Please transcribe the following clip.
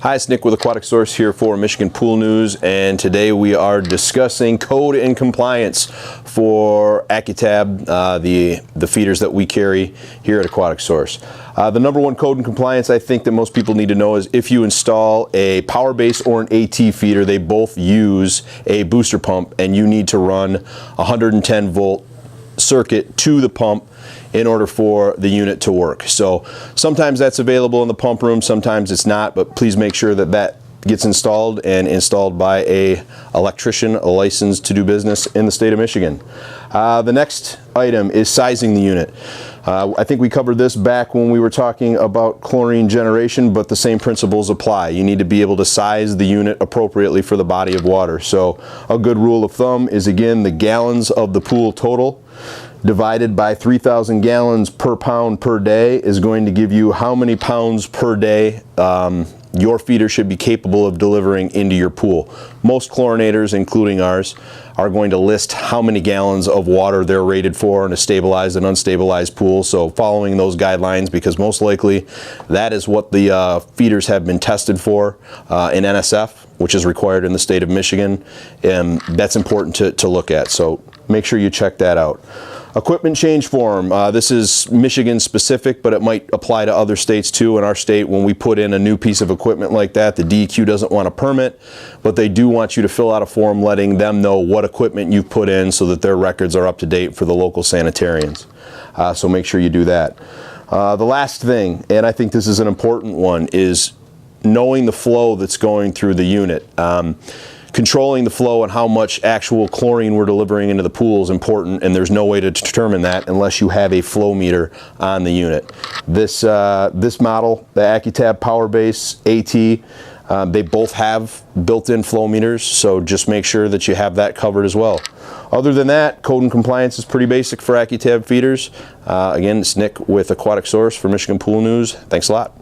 Hi, it's Nick with Aquatic Source here for Michigan Pool News, and today we are discussing code and compliance for Accu-Tab, the feeders that we carry here at Aquatic Source. The number one code and compliance I think that most people need to know is if you install a power base or an AT feeder, they both use a booster pump, and you need to run 110 volt circuit to the pump in order for the unit to work. So sometimes that's available in the pump room, sometimes it's not, but please make sure that that gets installed, and installed by a electrician, licensed to do business in the state of Michigan. The next item is sizing the unit. I think we covered this back when we were talking about chlorine generation, but the same principles apply. You need to be able to size the unit appropriately for the body of water. So a good rule of thumb is, again, the gallons of the pool total divided by 3,000 gallons per pound per day is going to give you how many pounds per day your feeder should be capable of delivering into your pool. Most chlorinators, including ours, are going to list how many gallons of water they're rated for in a stabilized and unstabilized pool. So following those guidelines, because most likely that is what the feeders have been tested for in NSF, which is required in the state of Michigan, and that's important to look at. So make sure you check that out. Equipment change form. This is Michigan specific, but it might apply to other states too. In our state, when we put in a new piece of equipment like that, the DEQ doesn't want a permit, but they do want you to fill out a form letting them know what equipment you've put in so that their records are up to date for the local sanitarians. So make sure you do that. The last thing, and I think this is an important one, is knowing the flow that's going through the unit. Controlling the flow and how much actual chlorine we're delivering into the pool is important, and there's no way to determine that unless you have a flow meter on the unit. This model, the Accu-Tab Power Base AT, they both have built-in flow meters, so just make sure that you have that covered as well. Other than that, code and compliance is pretty basic for Accu-Tab feeders. Again, it's Nick with Aquatic Source for Michigan Pool News. Thanks a lot.